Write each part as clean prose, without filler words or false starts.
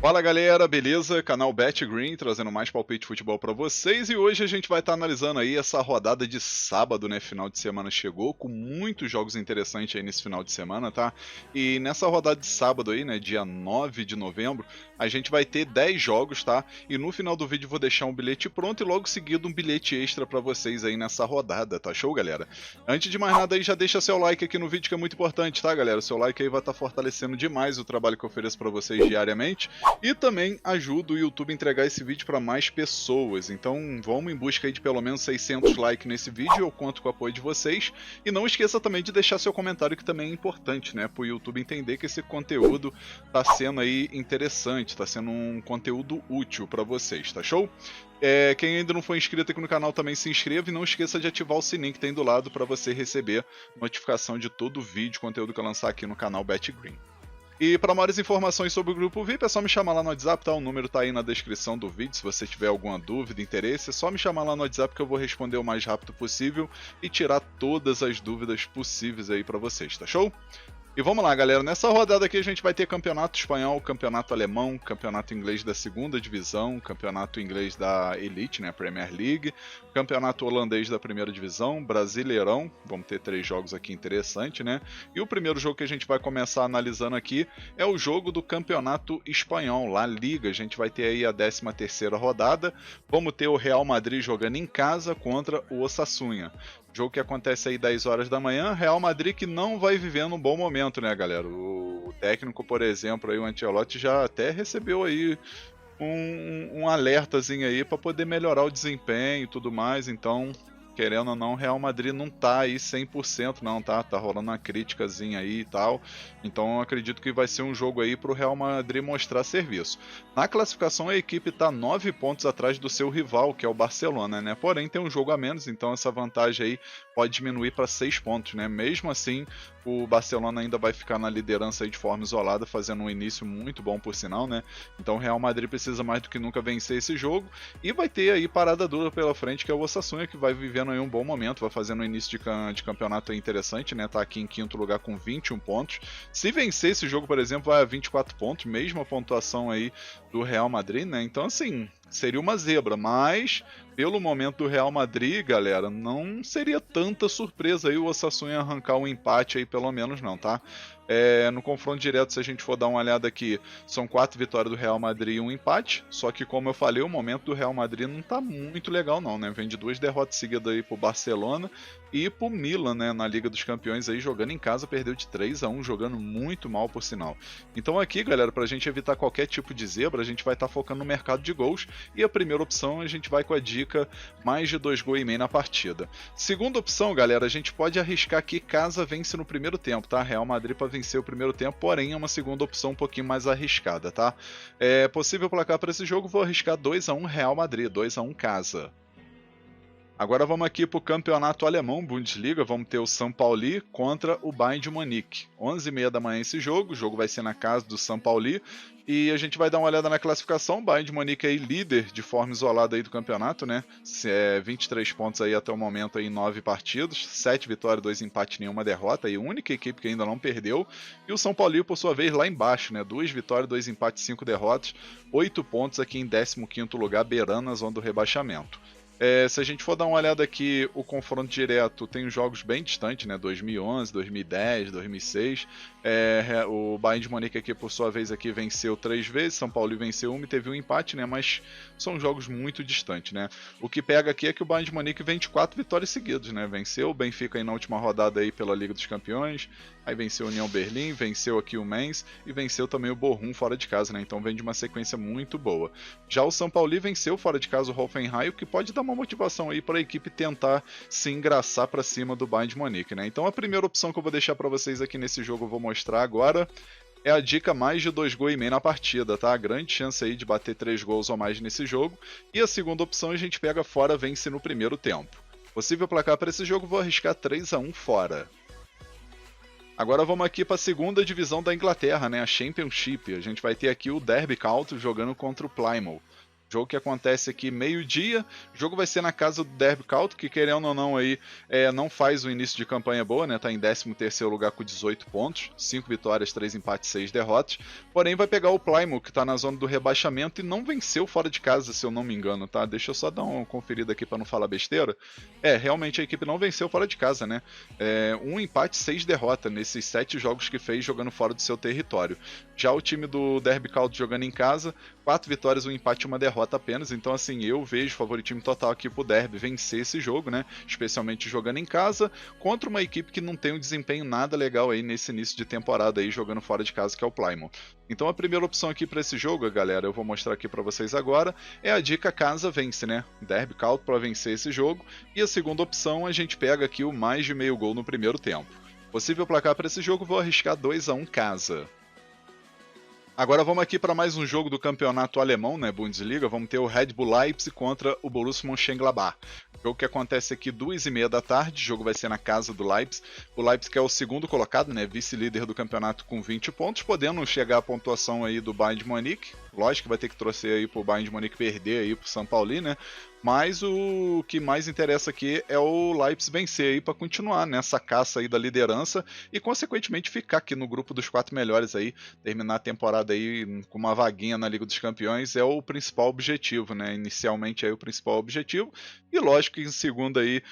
Fala galera, beleza? Canal BetGreen trazendo mais palpite de futebol pra vocês e hoje a gente vai estar analisando aí essa rodada de sábado, né? Final de semana chegou com muitos jogos interessantes aí nesse final de semana, tá? E nessa rodada de sábado aí, né, dia 9 de novembro, a gente vai ter 10 jogos, tá? E no final do vídeo vou deixar um bilhete pronto e logo seguido um bilhete extra pra vocês aí nessa rodada, tá show, galera? Antes de mais nada aí, já deixa seu like aqui no vídeo que é muito importante, tá, galera? O seu like aí vai estar fortalecendo demais o trabalho que eu ofereço pra vocês diariamente. E também ajuda o YouTube a entregar esse vídeo para mais pessoas. Então vamos em busca aí de pelo menos 600 likes nesse vídeo, eu conto com o apoio de vocês. E não esqueça também de deixar seu comentário, que também é importante, né? Para o YouTube entender que esse conteúdo está sendo aí interessante, está sendo um conteúdo útil para vocês, tá show? Quem ainda não foi inscrito aqui no canal também se inscreva e não esqueça de ativar o sininho que tem do lado para você receber notificação de todo vídeo, conteúdo que eu lançar aqui no canal BetGreen. E para maiores informações sobre o grupo VIP é só me chamar lá no WhatsApp, tá? O número tá aí na descrição do vídeo. Se você tiver alguma dúvida, interesse, é só me chamar lá no WhatsApp que eu vou responder o mais rápido possível e tirar todas as dúvidas possíveis aí para vocês, tá show? E vamos lá, galera. Nessa rodada aqui a gente vai ter campeonato espanhol, campeonato alemão, campeonato inglês da segunda divisão, campeonato inglês da Elite, né, Premier League, campeonato holandês da primeira divisão, brasileirão, vamos ter 3 jogos aqui interessantes, né? E o primeiro jogo que a gente vai começar analisando aqui é o jogo do campeonato espanhol, La Liga. A gente vai ter aí a 13ª rodada, vamos ter o Real Madrid jogando em casa contra o Osasuna. Jogo que acontece aí 10 horas da manhã, Real Madrid que não vai vivendo um bom momento, né, galera? O técnico, por exemplo, aí, o Ancelotti já até recebeu aí um alertazinho aí para poder melhorar o desempenho e tudo mais, então, querendo ou não, o Real Madrid não tá aí 100% não, tá? Tá rolando uma criticazinha aí e tal, então eu acredito que vai ser um jogo aí pro Real Madrid mostrar serviço. Na classificação a equipe tá 9 pontos atrás do seu rival, que é o Barcelona, né? Porém tem um jogo a menos, então essa vantagem aí pode diminuir para 6 pontos, né? Mesmo assim, o Barcelona ainda vai ficar na liderança aí de forma isolada, fazendo um início muito bom por sinal, né? Então o Real Madrid precisa mais do que nunca vencer esse jogo e vai ter aí parada dura pela frente, que é o Osasuna, que vai vivendo aí um bom momento, vai fazendo um início de campeonato aí interessante, né? Tá aqui em 5º lugar com 21 pontos. Se vencer esse jogo, por exemplo, vai a 24 pontos, mesma pontuação aí do Real Madrid, né? Então assim, seria uma zebra, mas pelo momento do Real Madrid, galera, não seria tanta surpresa aí o Osasuna arrancar um empate aí pelo menos não, tá? No confronto direto, se a gente for dar uma olhada aqui, são 4 vitórias do Real Madrid e um empate, só que como eu falei, o momento do Real Madrid não tá muito legal não, né? Vem de 2 derrotas seguidas aí pro Barcelona e pro Milan, né, na Liga dos Campeões aí, jogando em casa, perdeu de 3-1, jogando muito mal por sinal. Então aqui, galera, pra gente evitar qualquer tipo de zebra, a gente vai estar focando no mercado de gols e a primeira opção a gente vai com a dica mais de 2,5 gols na partida. Segunda opção, galera, a gente pode arriscar aqui Casa vence no primeiro tempo, tá? Real Madrid para vencer o primeiro tempo, porém é uma segunda opção um pouquinho mais arriscada, tá? Possível placar para esse jogo, vou arriscar 2-1 Real Madrid, 2-1 Casa. Agora vamos aqui para o campeonato alemão, Bundesliga, vamos ter o São Pauli contra o Bayern de Munique. 11h30 da manhã esse jogo, o jogo vai ser na casa do São Pauli. E a gente vai dar uma olhada na classificação, o Bayern de Munique aí líder de forma isolada aí do campeonato, né? 23 pontos aí até o momento aí em 9 partidos, 7 vitórias, 2 empates, nenhuma derrota, aí a única equipe que ainda não perdeu. E o São Paulo, por sua vez, lá embaixo, né? 2 vitórias, 2 empates, 5 derrotas, 8 pontos aqui em 15º lugar, beirando a zona do rebaixamento. Se a gente for dar uma olhada aqui, o confronto direto tem jogos bem distantes, né? 2011, 2010, 2006. O Bayern de Munique aqui, por sua vez, aqui venceu 3 vezes, São Paulo venceu 1 e teve um empate, né? Mas são jogos muito distantes, né? O que pega aqui é que o Bayern de Munique vem de 4 vitórias seguidas, né? Venceu o Benfica aí na última rodada aí pela Liga dos Campeões, aí venceu o União Berlim, venceu aqui o Mainz e venceu também o Bochum fora de casa, né? Então vem de uma sequência muito boa. Já o São Paulo venceu fora de casa o Hoffenheim, o que pode dar uma motivação aí para a equipe tentar se engraçar para cima do Bayern de Munique, né? Então a primeira opção que eu vou deixar para vocês aqui nesse jogo, eu vou mostrar agora, é a dica mais de 2,5 gols na partida, tá? Grande chance aí de bater 3 gols ou mais nesse jogo. E a segunda opção a gente pega fora, vence no primeiro tempo. Possível placar para esse jogo, vou arriscar 3-1 fora. Agora vamos aqui para a segunda divisão da Inglaterra, né, a Championship. A gente vai ter aqui o Derby County jogando contra o Plymouth. Jogo que acontece aqui meio-dia. O jogo vai ser na casa do Derby County, que querendo ou não aí, não faz um início de campanha boa, né? Tá em 13º lugar com 18 pontos, 5 vitórias, 3 empates, 6 derrotas. Porém vai pegar o Plymouth, que tá na zona do rebaixamento e não venceu fora de casa, se eu não me engano, tá? Deixa eu só dar uma conferida aqui para não falar besteira. Realmente a equipe não venceu fora de casa, né? 1 empate, 6 derrotas nesses 7 jogos que fez jogando fora do seu território. Já o time do Derby County jogando em casa, 4 vitórias, 1 empate e 1 derrota apenas, então assim, eu vejo favoritismo total aqui pro Derby vencer esse jogo, né, especialmente jogando em casa, contra uma equipe que não tem um desempenho nada legal aí nesse início de temporada aí, jogando fora de casa, que é o Plymouth. Então a primeira opção aqui para esse jogo, galera, eu vou mostrar aqui para vocês agora, é a dica casa vence, né, Derby County para vencer esse jogo, e a segunda opção a gente pega aqui o mais de meio gol no primeiro tempo. Possível placar para esse jogo, vou arriscar 2-1 casa. Agora vamos aqui para mais um jogo do campeonato alemão, né, Bundesliga. Vamos ter o Red Bull Leipzig contra o Borussia Mönchengladbach. Jogo que acontece aqui 2h30 da tarde, o jogo vai ser na casa do Leipzig. O Leipzig é o segundo colocado, né, vice-líder do campeonato com 20 pontos, podendo chegar à pontuação aí do Bayern de Munique. Lógico que vai ter que torcer aí pro Bayern de Munique perder aí pro São Paulo, né? Mas o que mais interessa aqui é o Leipzig vencer aí para continuar nessa caça aí da liderança e consequentemente ficar aqui no grupo dos 4 melhores aí, terminar a temporada aí com uma vaguinha na Liga dos Campeões é o principal objetivo, né? Inicialmente aí o principal objetivo e lógico que em segundo aí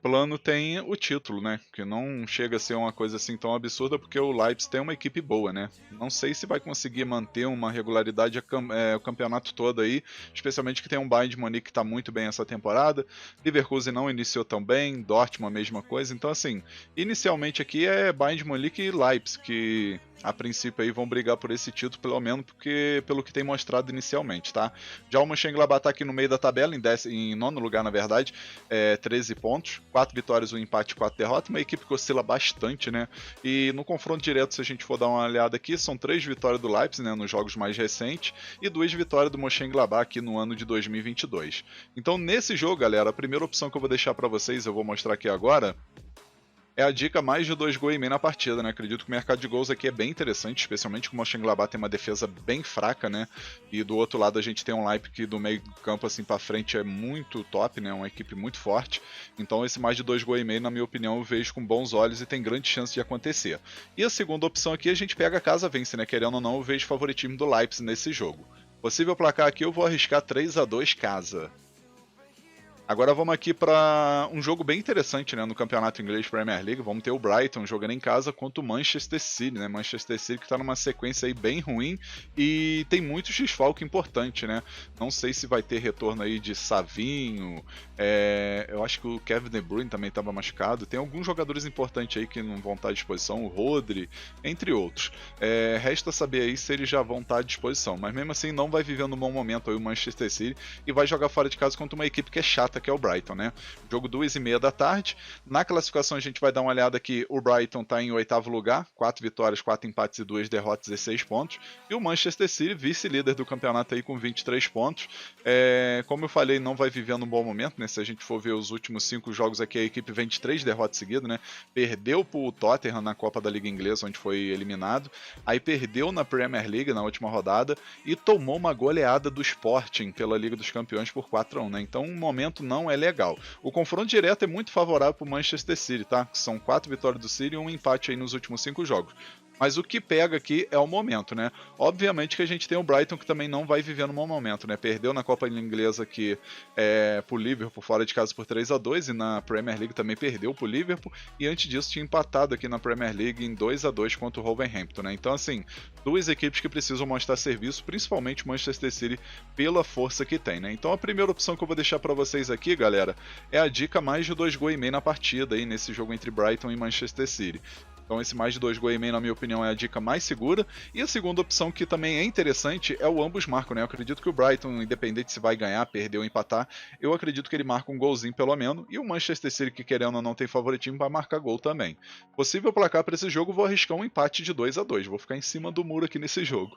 plano tem o título, né? Que não chega a ser uma coisa assim tão absurda porque o Leipzig tem uma equipe boa, né? Não sei se vai conseguir manter uma regularidade o campeonato todo aí, especialmente que tem um Bayern de Munique que está muito bem essa temporada, Leverkusen não iniciou tão bem, Dortmund a mesma coisa, então assim, inicialmente aqui é Bayern de Munique e Leipzig, que a princípio aí vão brigar por esse título, pelo menos pelo que tem mostrado inicialmente, tá? Já o Mönchengladbach tá aqui no meio da tabela, em nono lugar, na verdade, 13 pontos, 4 vitórias, 1 empate, 4 derrotas, uma equipe que oscila bastante, né? E no confronto direto, se a gente for dar uma olhada aqui, são 3 vitórias do Leipzig, né, nos jogos mais recentes, e 2 vitórias do Mönchengladbach aqui no ano de 2022. Então, nesse jogo, galera, a primeira opção que eu vou deixar para vocês, eu vou mostrar aqui agora, é a dica mais de 2 gols e meio na partida, né? Acredito que o mercado de gols aqui é bem interessante, especialmente que o Mönchengladbach tem uma defesa bem fraca, né? E do outro lado a gente tem um Leipzig que do meio do campo assim para frente é muito top, né? Uma equipe muito forte. Então esse mais de 2 gols e meio, na minha opinião, eu vejo com bons olhos e tem grande chance de acontecer. E a segunda opção aqui a gente pega a casa vence, né? Querendo ou não, eu vejo favoritismo do Leipzig nesse jogo. Possível placar aqui eu vou arriscar 3-2 casa. Agora vamos aqui para um jogo bem interessante, né, no campeonato inglês Premier League. Vamos ter o Brighton jogando em casa contra o Manchester City, né? Manchester City que está numa sequência aí bem ruim e tem muito desfalque importante, né? Não sei se vai ter retorno aí de Savinho, eu acho que o Kevin De Bruyne também estava machucado. Tem alguns jogadores importantes aí que não vão estar à disposição, o Rodri, entre outros. Resta saber aí se eles já vão estar à disposição, mas mesmo assim não vai vivendo um bom momento aí o Manchester City e vai jogar fora de casa contra uma equipe que é chata, que é o Brighton, né? Jogo 2h30 da tarde. Na classificação a gente vai dar uma olhada aqui, o Brighton está em 8º lugar, 4 vitórias, 4 empates e 2 derrotas, 16 pontos. E o Manchester City, vice-líder do campeonato aí com 23 pontos. Como eu falei, não vai vivendo um bom momento, né? Se a gente for ver os últimos 5 jogos aqui, a equipe vem de 3 derrotas seguidas, né? Perdeu para o Tottenham na Copa da Liga Inglesa, onde foi eliminado. Aí perdeu na Premier League na última rodada e tomou uma goleada do Sporting pela Liga dos Campeões por 4-1, né? Então um momento não é legal. O confronto direto é muito favorável para o Manchester City, tá? São 4 vitórias do City e um empate aí nos últimos 5 jogos. Mas o que pega aqui é o momento, né? Obviamente que a gente tem o Brighton que também não vai viver no bom momento, né? Perdeu na Copa Inglesa aqui pro Liverpool fora de casa por 3-2 e na Premier League também perdeu pro Liverpool e antes disso tinha empatado aqui na Premier League em 2-2 contra o Wolverhampton, né? Então assim, duas equipes que precisam mostrar serviço, principalmente o Manchester City pela força que tem, né? Então a primeira opção que eu vou deixar para vocês aqui, galera, é a dica mais de 2 gols e meio na partida aí nesse jogo entre Brighton e Manchester City. Então esse mais de 2 gols e meio, na minha opinião, é a dica mais segura. E a segunda opção, que também é interessante, é o ambos marcam, né? Eu acredito que o Brighton, independente se vai ganhar, perder ou empatar, eu acredito que ele marca um golzinho pelo menos. E o Manchester City, que querendo ou não tem favoritismo, vai marcar gol também. Possível placar para esse jogo, vou arriscar um empate de 2-2. Vou ficar em cima do muro aqui nesse jogo.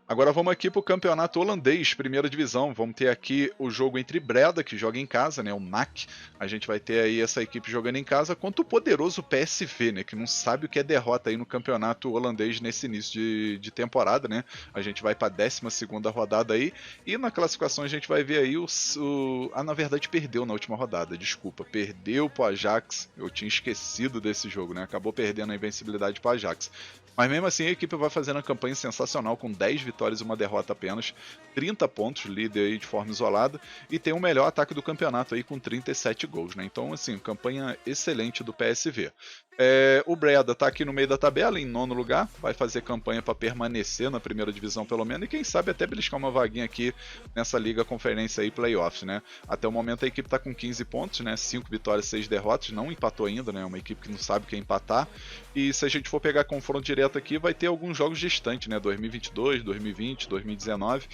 Agora vamos aqui para o campeonato holandês, primeira divisão. Vamos ter aqui o jogo entre Breda, que joga em casa, né, o NAC. A gente vai ter aí essa equipe jogando em casa contra o poderoso PSV, né, que não sabe o que é derrota aí no campeonato holandês nesse início de temporada, né. A gente vai para a 12ª rodada aí e na classificação a gente vai ver aí na verdade perdeu na última rodada, desculpa. Perdeu para o Ajax, eu tinha esquecido desse jogo, né, acabou perdendo a invencibilidade para o Ajax. Mas mesmo assim a equipe vai fazendo uma campanha sensacional com 10 vitórias e uma derrota apenas, 30 pontos, líder aí de forma isolada, e tem o melhor ataque do campeonato aí com 37 gols, né? Então, assim, campanha excelente do PSV. O Breda tá aqui no meio da tabela, em 9º lugar, vai fazer campanha para permanecer na primeira divisão pelo menos, e quem sabe até beliscar uma vaguinha aqui nessa Liga Conferência aí, playoffs, né? Até o momento a equipe tá com 15 pontos, né? 5 vitórias, 6 derrotas, não empatou ainda, né? Uma equipe que não sabe o que é empatar. E se a gente for pegar confronto direto aqui, vai ter alguns jogos distantes, né? 2022, 2020, 2019.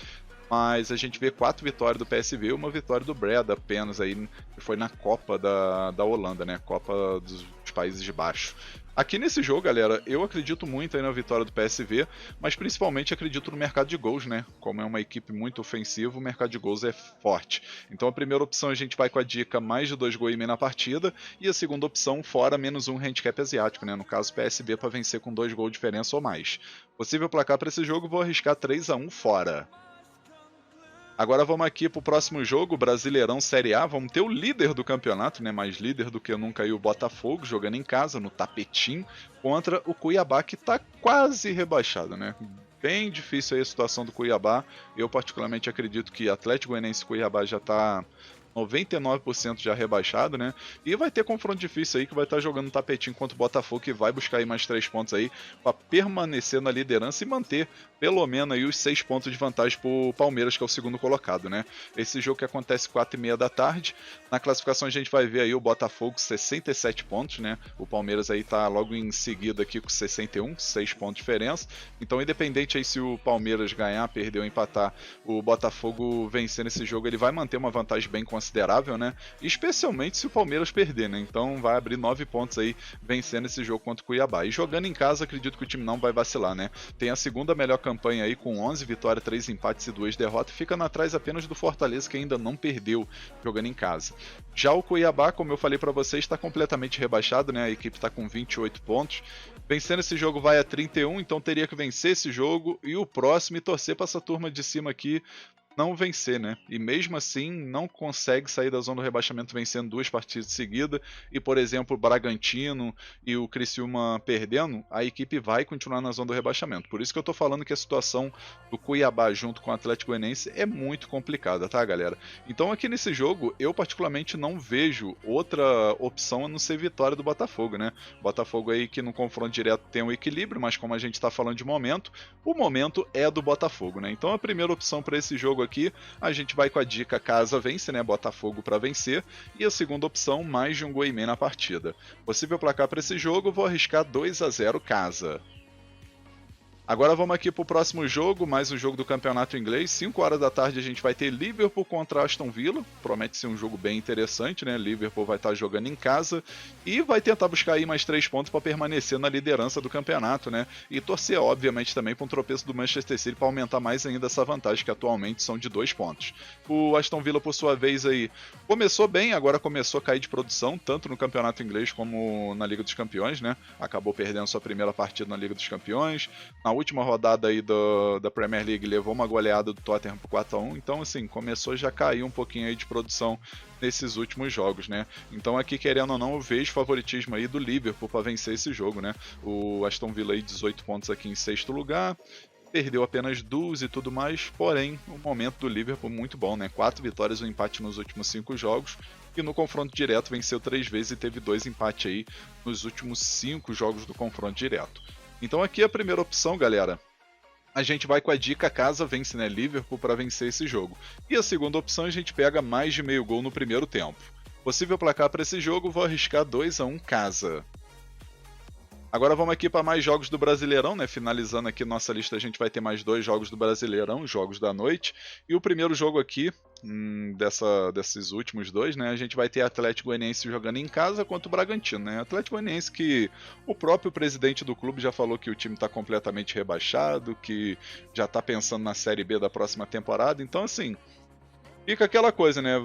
Mas a gente vê 4 vitórias do PSV e uma vitória do Breda apenas aí, que foi na Copa da Holanda, né? Copa dos Países de Baixo. Aqui nesse jogo, galera, eu acredito muito aí na vitória do PSV, mas principalmente acredito no mercado de gols, né? Como é uma equipe muito ofensiva, o mercado de gols é forte. Então a primeira opção a gente vai com a dica mais de 2 gols e meio na partida, e a segunda opção fora menos um handicap asiático, né? No caso PSV para vencer com 2 gols de diferença ou mais. Possível placar para esse jogo, vou arriscar 3-1 fora. Agora vamos aqui para o próximo jogo, Brasileirão Série A. Vamos ter o líder do campeonato, né? Mais líder do que nunca aí, o Botafogo, jogando em casa, no tapetinho, contra o Cuiabá, que está quase rebaixado, né? Bem difícil aí a situação do Cuiabá. Eu particularmente acredito que Atlético Goianiense e Cuiabá já está 99% já rebaixado, né? E vai ter confronto difícil aí, que vai estar jogando tapetinho contra o Botafogo, que vai buscar aí mais 3 pontos aí para permanecer na liderança e manter pelo menos aí os 6 pontos de vantagem pro Palmeiras, que é o segundo colocado, né? Esse jogo que acontece 4h30 da tarde. Na classificação a gente vai ver aí o Botafogo 67 pontos, né? O Palmeiras aí tá logo em seguida aqui com 61, 6 pontos de diferença. Então, independente aí se o Palmeiras ganhar, perder ou empatar, o Botafogo vencendo esse jogo, ele vai manter uma vantagem bem considerável, né? Especialmente se o Palmeiras perder, né? Então vai abrir 9 pontos aí vencendo esse jogo contra o Cuiabá. E jogando em casa, acredito que o time não vai vacilar, né? Tem a segunda melhor campanha aí com 11 vitórias, 3 empates e 2 derrotas, ficando atrás apenas do Fortaleza, que ainda não perdeu jogando em casa. Já o Cuiabá, como eu falei para vocês, está completamente rebaixado, né? A equipe está com 28 pontos. Vencendo esse jogo vai a 31, então teria que vencer esse jogo e o próximo e torcer para essa turma de cima aqui não vencer, né? E mesmo assim não consegue sair da zona do rebaixamento vencendo 2 partidas seguidas. E, por exemplo, o Bragantino e o Criciúma perdendo, a equipe vai continuar na zona do rebaixamento. Por isso que eu tô falando que a situação do Cuiabá junto com o Atlético Goianiense é muito complicada, tá, galera? Então aqui nesse jogo, eu particularmente não vejo outra opção a não ser vitória do Botafogo, né? Botafogo aí que no confronto direto tem um equilíbrio, mas como a gente tá falando de momento, o momento é do Botafogo, né? Então a primeira opção para esse jogo aqui, a gente vai com a dica casa vence, né? Botafogo para vencer. E a segunda opção, mais de 1 gol e meio na partida. Possível placar para esse jogo, vou arriscar 2-0 casa. Agora vamos aqui para o próximo jogo, mais um jogo do campeonato inglês. 5 horas da tarde a gente vai ter Liverpool contra Aston Villa. Promete ser um jogo bem interessante, né? Liverpool vai estar jogando em casa e vai tentar buscar aí mais 3 pontos para permanecer na liderança do campeonato, né? E torcer, obviamente, também para um tropeço do Manchester City para aumentar mais ainda essa vantagem, que atualmente são de 2 pontos. O Aston Villa, por sua vez, aí começou bem, agora começou a cair de produção, tanto no campeonato inglês como na Liga dos Campeões, né? Acabou perdendo sua primeira partida na Liga dos Campeões. Na última rodada aí da Premier League levou uma goleada do Tottenham por 4-1, então assim, começou já a cair um pouquinho aí de produção nesses últimos jogos, né? Então aqui, querendo ou não, eu vejo favoritismo aí do Liverpool para vencer esse jogo, né? O Aston Villa aí 18 pontos aqui em 6º lugar, perdeu apenas 2 e tudo mais, porém, o momento do Liverpool muito bom, né? 4 vitórias e um empate nos últimos 5 jogos, e no confronto direto venceu 3 vezes e teve 2 empates aí nos últimos 5 jogos do confronto direto. Então aqui a primeira opção, galera, a gente vai com a dica casa vence, né? Liverpool para vencer esse jogo. E a segunda opção a gente pega mais de meio gol no primeiro tempo. Possível placar para esse jogo, vou arriscar 2-1 casa. Agora vamos aqui para mais jogos do Brasileirão, né? Finalizando aqui nossa lista, a gente vai ter mais 2 jogos do Brasileirão, jogos da noite. E o primeiro jogo aqui, desses últimos 2, né? A gente vai ter Atlético Goianiense jogando em casa contra o Bragantino, né? Atlético Goianiense que o próprio presidente do clube já falou que o time está completamente rebaixado, que já está pensando na Série B da próxima temporada. Então, assim, fica aquela coisa, né?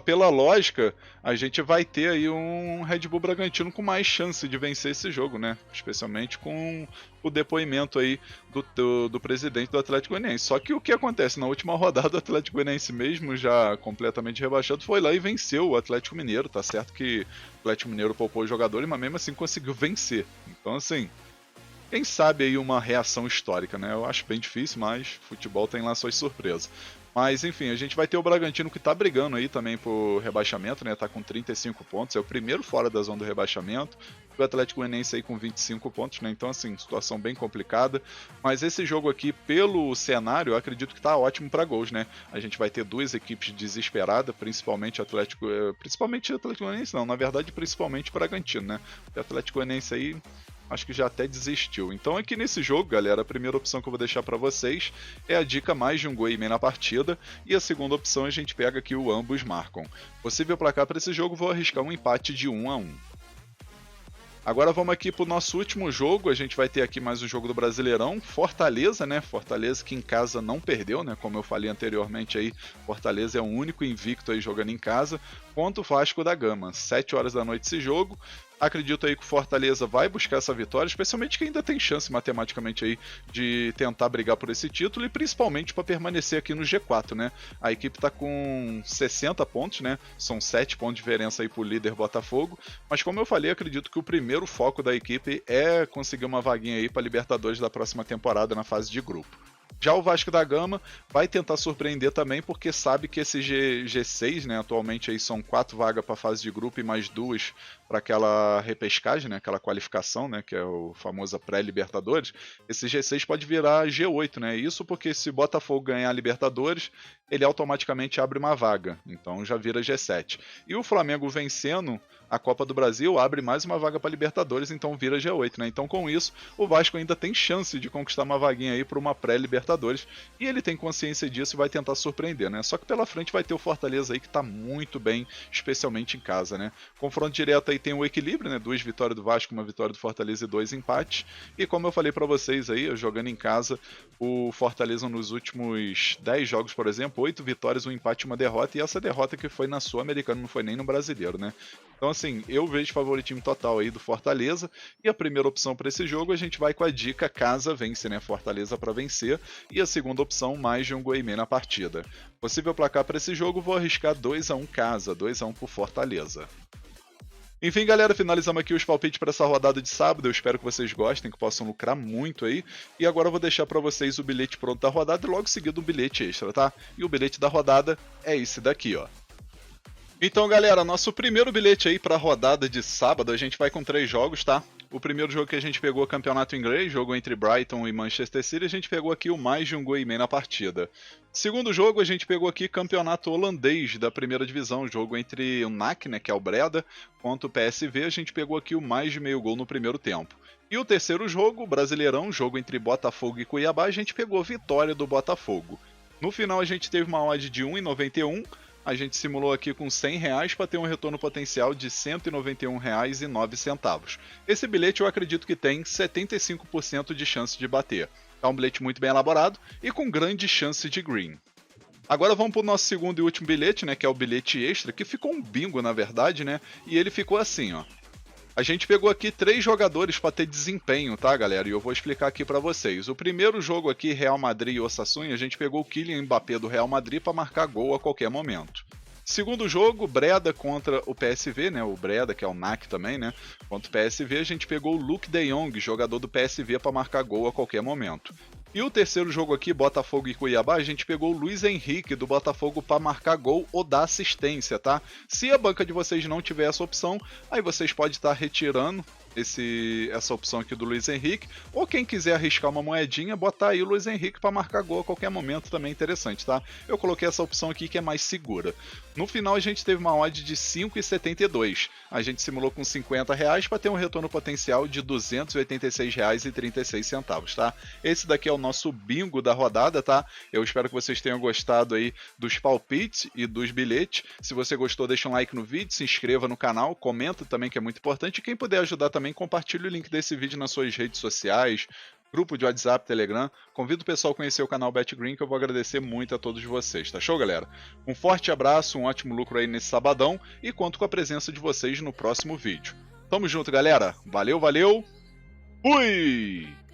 Pela lógica, a gente vai ter aí um Red Bull Bragantino com mais chance de vencer esse jogo, né? Especialmente com o depoimento aí do presidente do Atlético Goianiense. Só que o que acontece? Na última rodada, o Atlético Goianiense mesmo, já completamente rebaixado, foi lá e venceu o Atlético Mineiro. Tá certo que o Atlético Mineiro poupou os jogadores, mas mesmo assim conseguiu vencer. Então, assim, quem sabe aí uma reação histórica, né? Eu acho bem difícil, mas futebol tem lá suas surpresas. Mas enfim, a gente vai ter o Bragantino que tá brigando aí também por rebaixamento, né? Tá com 35 pontos, é o primeiro fora da zona do rebaixamento. O Atlético Goianiense aí com 25 pontos, né? Então, assim, situação bem complicada. Mas esse jogo aqui, pelo cenário, eu acredito que tá ótimo para gols, né? A gente vai ter 2 equipes desesperadas, principalmente Atlético Goianiense, não, na verdade, principalmente Bragantino, né? O Atlético Goianiense aí acho que já até desistiu. Então aqui nesse jogo, galera, a primeira opção que eu vou deixar para vocês é a dica mais de um gol e meio na partida, e a segunda opção a gente pega aqui o ambos marcam. Possível placar para esse jogo, vou arriscar um empate de 1-1. Agora vamos aqui para o nosso último jogo, a gente vai ter aqui mais um jogo do Brasileirão, Fortaleza, né? Fortaleza que em casa não perdeu, né? Como eu falei anteriormente aí, Fortaleza é o único invicto aí jogando em casa, contra o Vasco da Gama. 7 horas da noite esse jogo. Acredito aí que o Fortaleza vai buscar essa vitória, especialmente que ainda tem chance matematicamente aí de tentar brigar por esse título e principalmente para permanecer aqui no G4, né? A equipe está com 60 pontos, né? São 7 pontos de diferença aí pro líder Botafogo, mas como eu falei, acredito que o primeiro foco da equipe é conseguir uma vaguinha aí para Libertadores da próxima temporada na fase de grupo. Já o Vasco da Gama vai tentar surpreender também, porque sabe que esse G6, né, atualmente aí são 4 vagas para a fase de grupo e mais 2 para aquela repescagem, né, aquela qualificação, né, que é o famoso pré-Libertadores. Esse G6 pode virar G8, né? Isso porque se Botafogo ganhar a Libertadores, ele automaticamente abre uma vaga, então já vira G7. E o Flamengo vencendo a Copa do Brasil abre mais uma vaga para Libertadores, então vira G8, né? Então com isso, o Vasco ainda tem chance de conquistar uma vaguinha aí para uma pré-Libertadores, e ele tem consciência disso e vai tentar surpreender, né? Só que pela frente vai ter o Fortaleza aí que tá muito bem, especialmente em casa, né? Confronto direto aí tem o equilíbrio, né? 2 vitórias do Vasco, 1 vitória do Fortaleza e 2 empates. E como eu falei para vocês aí, jogando em casa, o Fortaleza nos últimos 10 jogos, por exemplo, 8 vitórias, 1 empate e 1 derrota, e essa derrota que foi na Sul-Americana, não foi nem no Brasileiro, né? Então, assim, eu vejo favoritismo total aí do Fortaleza. E a primeira opção para esse jogo, a gente vai com a dica casa vence, né? Fortaleza para vencer. E a segunda opção, mais de um gol e meio na partida. Possível placar para esse jogo, vou arriscar 2-1 casa, 2-1 por Fortaleza. Enfim, galera, finalizamos aqui os palpites para essa rodada de sábado. Eu espero que vocês gostem, que possam lucrar muito aí. E agora eu vou deixar para vocês o bilhete pronto da rodada e logo seguido um bilhete extra, tá? E o bilhete da rodada é esse daqui, ó. Então, galera, nosso primeiro bilhete aí para a rodada de sábado, a gente vai com 3 jogos, tá? O primeiro jogo que a gente pegou, campeonato inglês, jogo entre Brighton e Manchester City, a gente pegou aqui o mais de um gol e meio na partida. Segundo jogo, a gente pegou aqui campeonato holandês da primeira divisão, jogo entre o NAC, né, que é o Breda, contra o PSV, a gente pegou aqui o mais de meio gol no primeiro tempo. E o terceiro jogo, Brasileirão, jogo entre Botafogo e Cuiabá, a gente pegou vitória do Botafogo. No final a gente teve uma odd de 1,91, a gente simulou aqui com R$100 para ter um retorno potencial de R$ 191,09. Esse bilhete eu acredito que tem 75% de chance de bater. É um bilhete muito bem elaborado e com grande chance de green. Agora vamos para o nosso segundo e último bilhete, né, que é o bilhete extra, que ficou um bingo na verdade, né, e ele ficou assim, ó. A gente pegou aqui 3 jogadores para ter desempenho, tá, galera? E eu vou explicar aqui para vocês. O primeiro jogo aqui, Real Madrid e Osasuna, a gente pegou o Kylian Mbappé do Real Madrid para marcar gol a qualquer momento. Segundo jogo, Breda contra o PSV, né? O Breda, que é o NAC também, né? Contra o PSV, a gente pegou o Luuk de Jong, jogador do PSV, para marcar gol a qualquer momento. E o terceiro jogo aqui, Botafogo e Cuiabá, a gente pegou o Luiz Henrique do Botafogo para marcar gol ou dar assistência, tá? Se a banca de vocês não tiver essa opção, aí vocês podem estar retirando essa opção aqui do Luiz Henrique, ou quem quiser arriscar uma moedinha, botar aí o Luiz Henrique para marcar gol a qualquer momento, também é interessante, tá? Eu coloquei essa opção aqui que é mais segura. No final a gente teve uma odd de 5,72. A gente simulou com R$50 para ter um retorno potencial de R$286,36, tá? Esse daqui é o nosso bingo da rodada, tá? Eu espero que vocês tenham gostado aí dos palpites e dos bilhetes. Se você gostou, deixa um like no vídeo, se inscreva no canal, comenta também que é muito importante. E quem puder ajudar também, compartilhe o link desse vídeo nas suas redes sociais, grupo de WhatsApp, Telegram. Convido o pessoal a conhecer o canal BetGreen, que eu vou agradecer muito a todos vocês, tá show, galera? Um forte abraço, um ótimo lucro aí nesse sabadão e conto com a presença de vocês no próximo vídeo. Tamo junto, galera. Valeu, valeu. Fui!